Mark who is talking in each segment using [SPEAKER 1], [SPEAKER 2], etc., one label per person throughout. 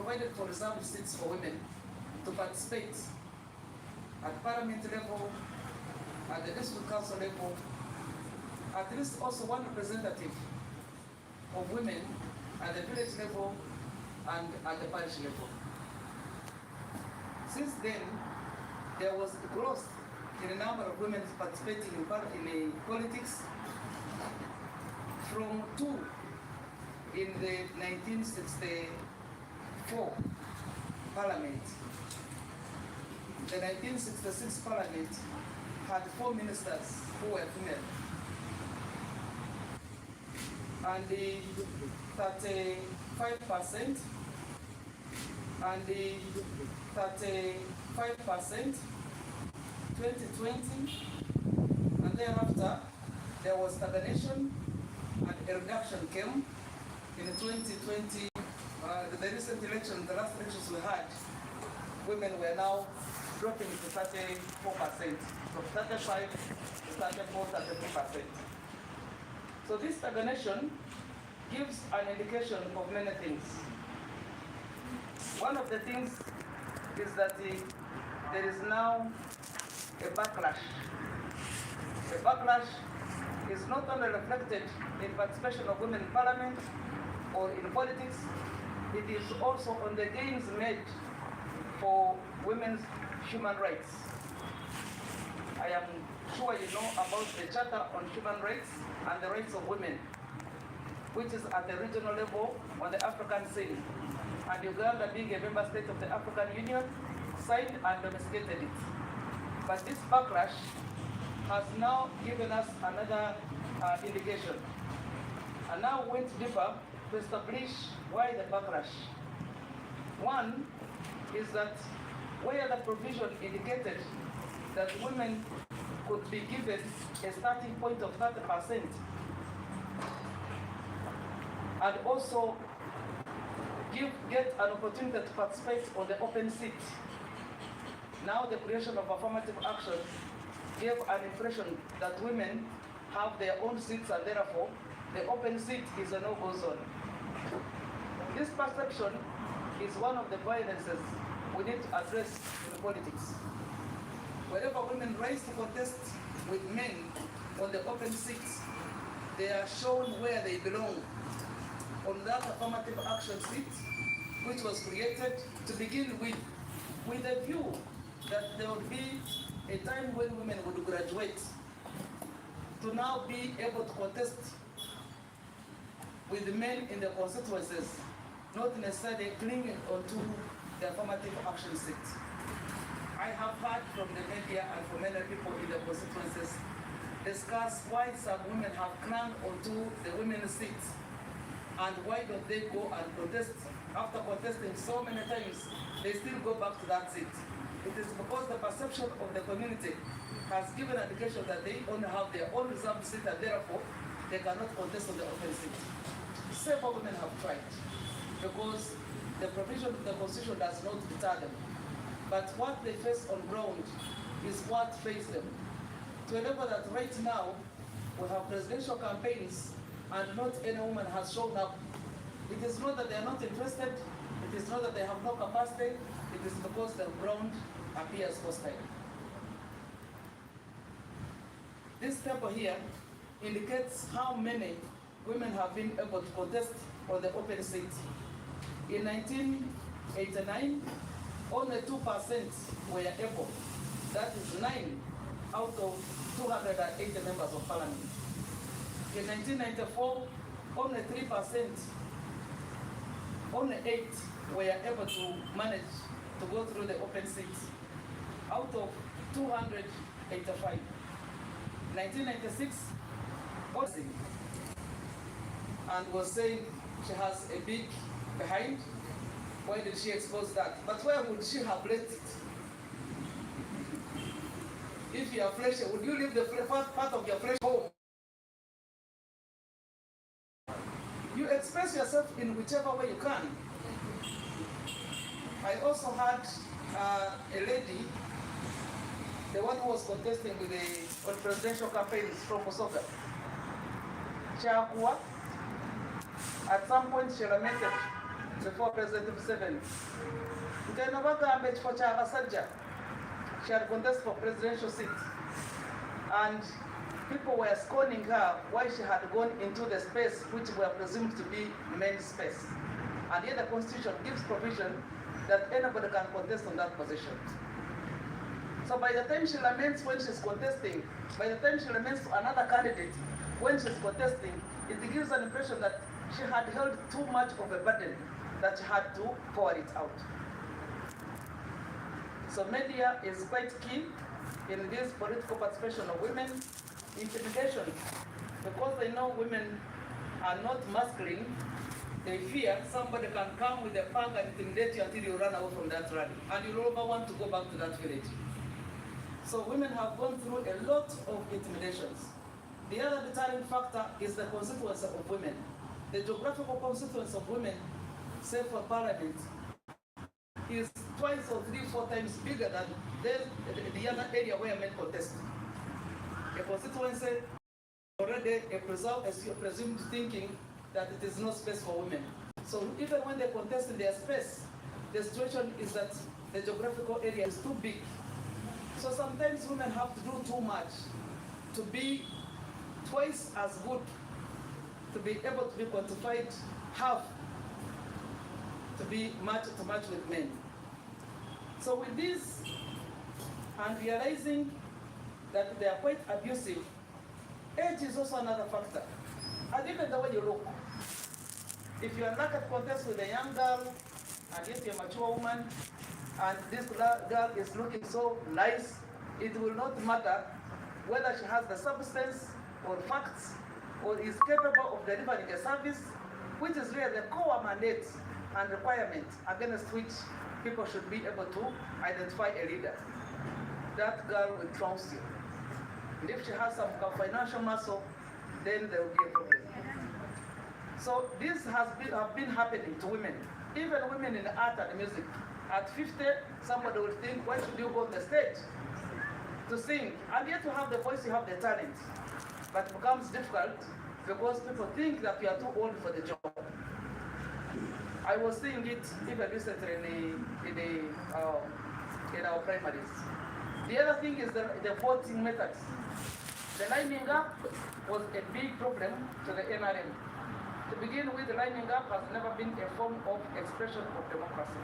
[SPEAKER 1] provided for reserved seats for women to participate at parliament level, at the district council level, at least also one representative of women at the village level and at the parish level. Since then, there was a growth in the number of women participating in politics from 2 in the 1964 Parliament. The 1966 Parliament had 4 ministers who were female. And the 35%, and the 35%, 2020, and thereafter there was stagnation and a reduction came in 2020. The recent election, the last elections we had, women were now dropping to 34%, from 35 to 34, 33%. So this stagnation gives an indication of many things. One of the things is that there is now a backlash. The backlash is not only reflected in participation of women in parliament or in politics, it is also on the gains made for women's human rights. I am sure you know about the Charter on Human Rights and the Rights of Women, which is at the regional level on the African scene. And Uganda, being a member state of the African Union, signed and domesticated it. But this backlash has now given us another indication. And now went deeper to establish why the backlash. One is that where the provision indicated that women could be given a starting point of 30% and also get an opportunity to participate on the open seat. Now the creation of affirmative action gave an impression that women have their own seats and therefore the open seat is a no-go zone. This perception is one of the violences we need to address in politics. Wherever women rise to contest with men on the open seats, they are shown where they belong on that affirmative action seat, which was created to begin with a view that there would be a time when women would graduate to now be able to contest with the men in the constituencies, not necessarily clinging onto the affirmative action seat. I have heard from the media and from many people in the constituencies discuss why some women have clung onto the women's seats and why don't they go and protest. After contesting so many times, they still go back to that seat. It is because the perception of the community has given an indication that they only have their own reserved seat and therefore they cannot contest on the open seat. Several women have tried because the provision of the constitution does not deter them. But what they face on ground is what faces them. To a level that right now we have presidential campaigns and not any woman has shown up. It is not that they are not interested, it is not that they have no capacity, it is because the ground appears hostile. This table here indicates how many women have been able to contest on the open seat. In 1989, only 2% were able. That is 9 out of 280 members of parliament. In 1994, only 3%, only 8 were able to manage to go through the open seats out of 285. 1996, and was saying she has a big behind. Why did she expose that? But where would she have left it? If you are fleshy, would you leave the part of your flesh home? You express yourself in whichever way you can. I also had a lady, the one who was contesting with the presidential campaigns from Kosoka. At some point she lamented before President Museveni. Nteno bagamba ekifo ky'abasajja she had contested for presidential seat, and people were scorning her why she had gone into the space which were presumed to be men's space. And yet the Constitution gives provision that anybody can contest on that position. So by the time she laments when she's contesting, by the time she laments to another candidate when she's contesting, it gives an impression that she had held too much of a burden that she had to pour it out. So media is quite key in this political participation of women. Intimidation, because they know women are not masculine, they fear somebody can come with a flag and intimidate you until you run away from that rally, and you never want to go back to that village. So women have gone through a lot of intimidations. The other deterring factor is the constituency of women. The geographical constituency of women, say for parliament, is twice or 3-4 times bigger than the other area where men contest. A constituency already presumed thinking that it is no space for women. So even when they contest in their space, the situation is that the geographical area is too big. So sometimes women have to do too much to be twice as good, to be able to be quantified half, to be match with men. So with this, and realizing that they are quite abusive, age is also another factor. And even the way you look. If you are not at contest with a young girl, and yet you're a mature woman, and this girl is looking so nice, it will not matter whether she has the substance or facts or is capable of delivering a service, which is really the core mandate and requirement against which people should be able to identify a leader. That girl will trounce you. And if she has some financial muscle, then there will be a problem. So this have been happening to women, even women in art and music. At 50, somebody will think, why should you go on the stage to sing? And yet you have the voice, you have the talent. But it becomes difficult because people think that you are too old for the job. I was seeing it even recently in our primaries. The other thing is the voting methods. The lining up was a big problem to the NRM. To begin with, the lining up has never been a form of expression of democracy.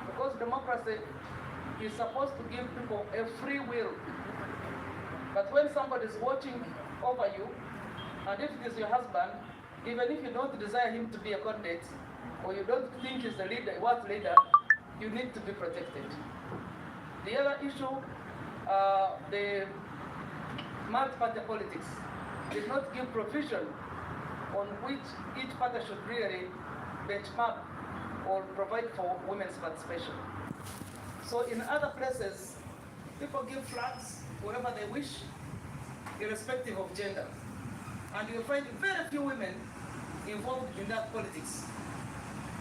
[SPEAKER 1] Because democracy is supposed to give people a free will. But when somebody is watching over you, and if it is your husband, even if you don't desire him to be a candidate, or you don't think he's the leader, what leader, you need to be protected. The other issue, the multi-party politics did not give provision on which each party should really benchmark or provide for women's participation. So in other places, people give flags wherever they wish, irrespective of gender. And you'll find very few women involved in that politics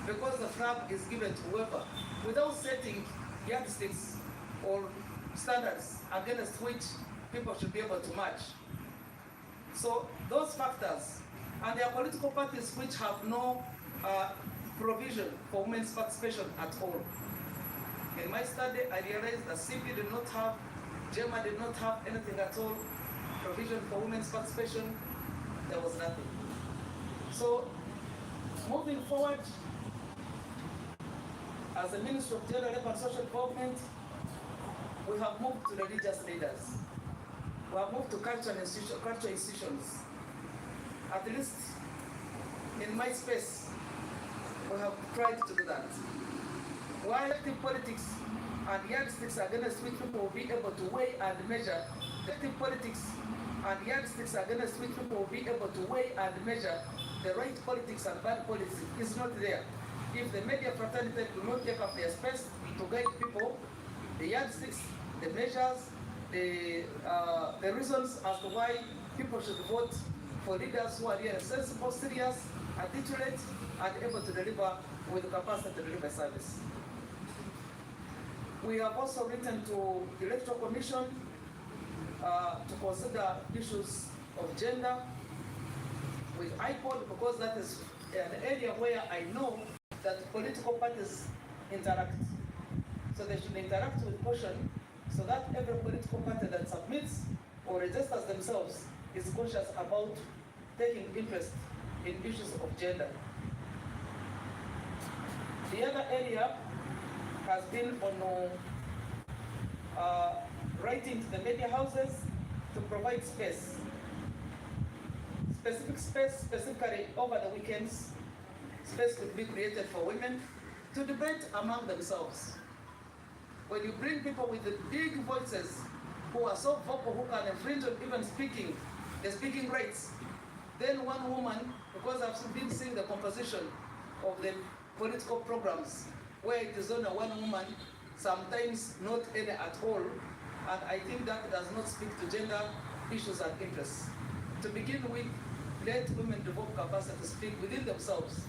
[SPEAKER 1] because the flag is given to whoever without setting yardsticks or standards against which people should be able to match. So those factors, and there are political parties which have no provision for women's participation at all. In my study, I realized that CP did not have, GEMA did not have anything at all, provision for women's participation. There was nothing. So, moving forward, as a Ministry of Gender, Labour and Social Development, we have moved to religious leaders. We have moved to cultural institutions. At least in my space, we have tried to do that. While active politics and yardsticks against which people will be able to weigh and measure, active politics and yardsticks against which people will be able to weigh and measure the right politics and bad politics is not there. If the media fraternity do not take up their space to guide people, the yardsticks, the measures, the reasons as to why people should vote for leaders who are really sensible, serious, articulate, and able to deliver with the capacity to deliver service. We have also written to the Electoral Commission to consider issues of gender with IPOD, because that is an area where I know that political parties interact. So they should interact with caution so that every political party that submits or registers themselves is conscious about taking interest in issues of gender. The other area has been on writing to the media houses to provide space. Specific space, specifically over the weekends, space could be created for women to debate among themselves. When you bring people with the big voices who are so vocal, who can infringe on even the speaking rights, then one woman, because I've been seeing the composition of the political programs, where it is only one woman, sometimes not any at all, and I think that does not speak to gender issues and interests. To begin with, let women develop capacity to speak within themselves,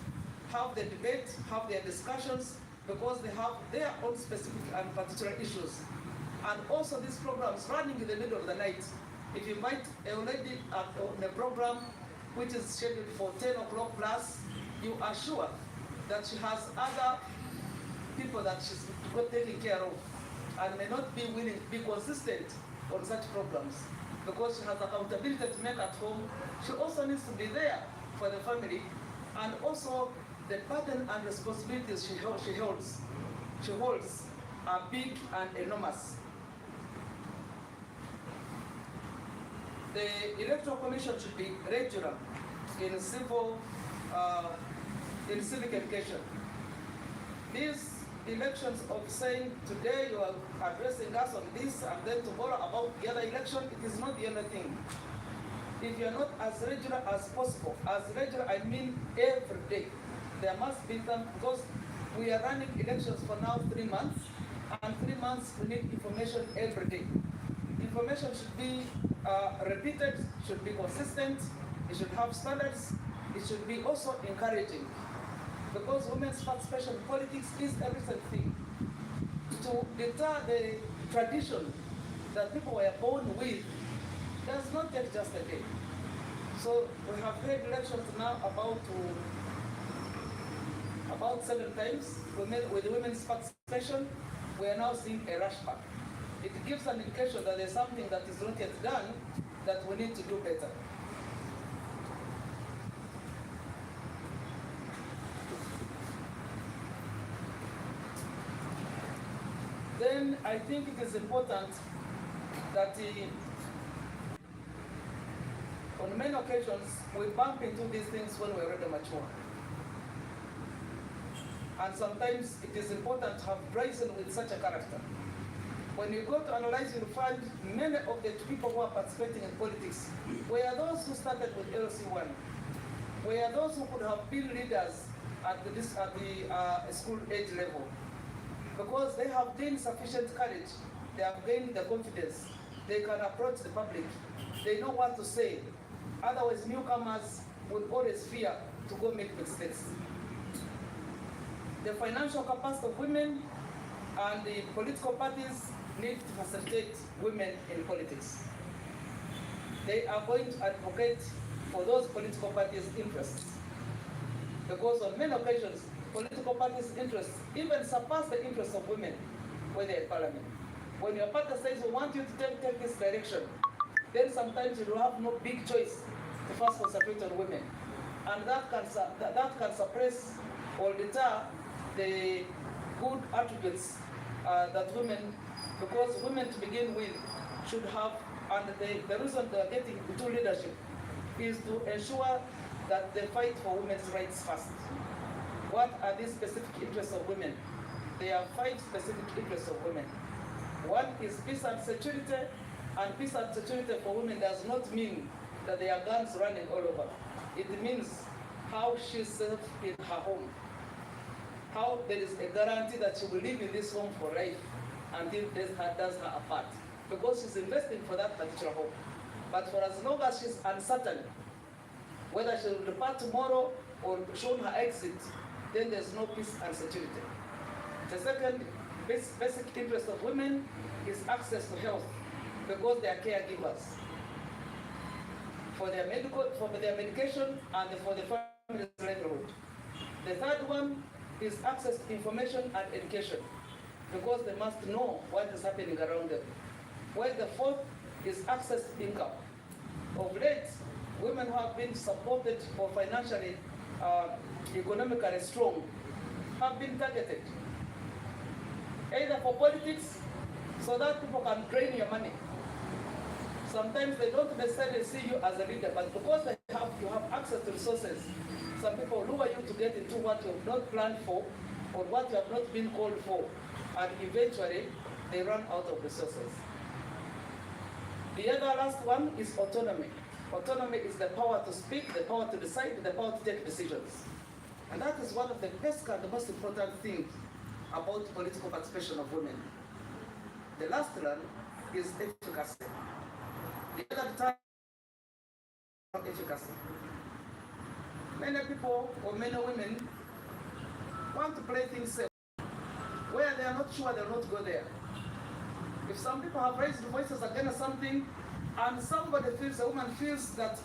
[SPEAKER 1] have the debate, have their discussions, because they have their own specific and particular issues. And also these programs running in the middle of the night. If you invite a lady on a program which is scheduled for 10 o'clock plus, you are sure that she has other people that she's got taken care of and may not be willing to be consistent on such programs because she has accountability to make at home. She also needs to be there for the family, and also the burden and responsibilities she holds are big and enormous. The Electoral Commission should be regular in civic education. These elections of saying today you are addressing us on this and then tomorrow about the other election, it is not the only thing. If you are not as regular as possible, as regular I mean every day, there must be some, because we are running elections for now 3 months, and 3 months we need information every day. Information should be repeated, should be consistent, it should have standards, it should be also encouraging. Because women's participation in politics is a recent thing. To deter the tradition that people were born with does not take just a day. So we have had elections now about 7 times with women's participation. We are now seeing a rush back. It gives an indication that there's something that is not yet done that we need to do better. Then I think it is important that on many occasions we bump into these things when we're already mature. And sometimes it is important to have brazen with such a character. When you go to analyze, you'll find many of the people who are participating in politics were those who started with LC1, were those who could have been leaders at the school age level. Because they have gained sufficient courage, they have gained the confidence, they can approach the public, they know what to say. Otherwise, newcomers will always fear to go make mistakes. The financial capacity of women and the political parties need to facilitate women in politics. They are going to advocate for those political parties' interests. Because on many occasions, political parties' interests even surpass the interests of women when they're in parliament. When your party says, we want you to take this direction, then sometimes you will have no big choice to first concentrate on women. And that can suppress or deter the good attributes that women, because women to begin with should have, and the reason they are getting into leadership is to ensure that they fight for women's rights first. What are these specific interests of women? There are 5 specific interests of women. One is peace and security, and peace and security for women does not mean that there are guns running all over. It means how she's safe in her home, how there is a guarantee that she will live in this home for life until death does her apart, because she's investing for that particular home. But for as long as she's uncertain whether she will depart tomorrow or shown her exit, then there's no peace and security. The second basic interest of women is access to health, because they are caregivers for their medication and for the family's livelihood. The third one is access to information and education, because they must know what is happening around them. While the fourth is access to income. Of late, women who have been supported or financially, economically strong, have been targeted, either for politics, so that people can drain your money. Sometimes they don't necessarily see you as a leader, but because you have access to resources, some people lure you to get into what you have not planned for or what you have not been called for, and eventually they run out of resources. The other last one is autonomy. Autonomy is the power to speak, the power to decide, the power to take decisions. And that is one of the best and the most important things about political participation of women. The last one is efficacy. The other time, efficacy. Many people or many women want to play things safe, where they are not sure they'll not go there. If some people have raised voices against something, and somebody feels, a woman feels that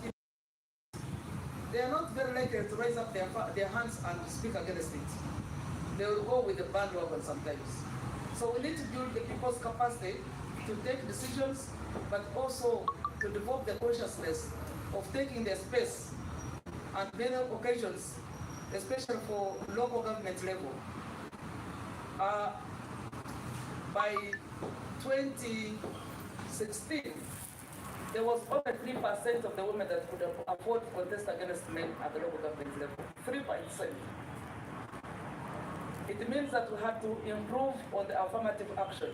[SPEAKER 1] they are not very likely to raise up their hands and speak against it. They will go with the bandwagon sometimes. So we need to build the people's capacity to take decisions, but also to develop the consciousness of taking their space on many occasions, especially for local government level. By 2016, there was only 3% of the women that could afford to contest against men at the local government level. 3%. It means that we have to improve on the affirmative action.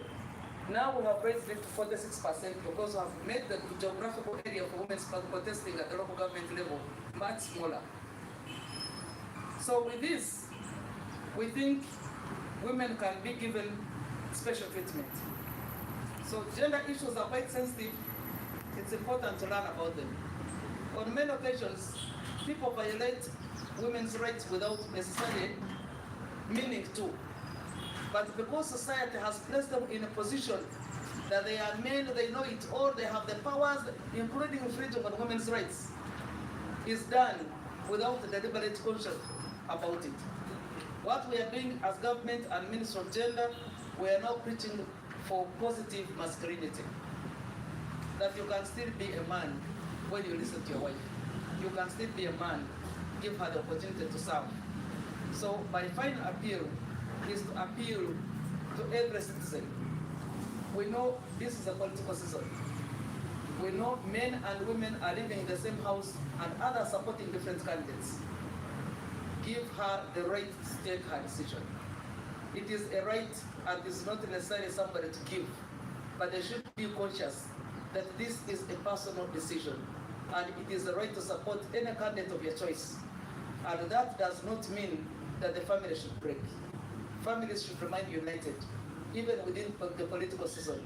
[SPEAKER 1] Now we have raised it to 46% because we have made the geographical area for women contesting at the local government level much smaller. So with this, we think women can be given special treatment. So gender issues are quite sensitive. It's important to learn about them. On many occasions, people violate women's rights without necessarily meaning to. But because society has placed them in a position that they are men, they know it, or they have the powers, including infringing on women's rights, is done without a deliberate conscience about it. What we are doing as government and Ministry of Gender, we are now preaching for positive masculinity. That you can still be a man when you listen to your wife. You can still be a man, give her the opportunity to serve. So my final appeal is to appeal to every citizen. We know this is a political season. We know men and women are living in the same house and others supporting different candidates. Give her the right to take her decision. It is a right and it's not necessarily somebody to give, but they should be conscious that this is a personal decision and it is the right to support any candidate of your choice. And that does not mean that the family should break. Families should remain united, even within the political season.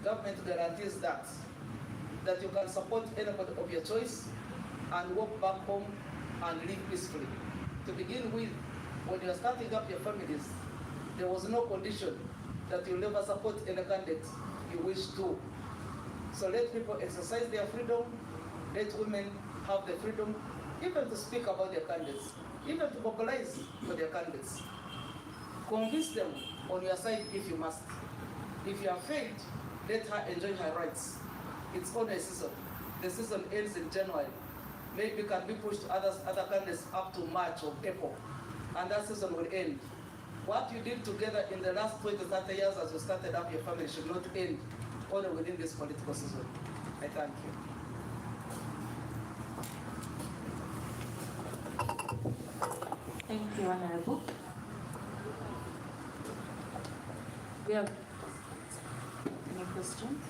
[SPEAKER 1] Government guarantees that you can support anybody of your choice and walk back home and live peacefully. To begin with, when you are starting up your families, there was no condition that you'll never support any candidate you wish to. So let people exercise their freedom, let women have the freedom even to speak about their candidates, even to mobilize for their candidates. Convince them on your side if you must. If you are failed, let her enjoy her rights. It's only a season. The season ends in January. Maybe can be pushed to other candidates up to March or April, and that season will end. What you did together in the last 20, 30 years as you started up your family should not end only within this political season. I thank you.
[SPEAKER 2] Thank you, Honorable. We have any questions?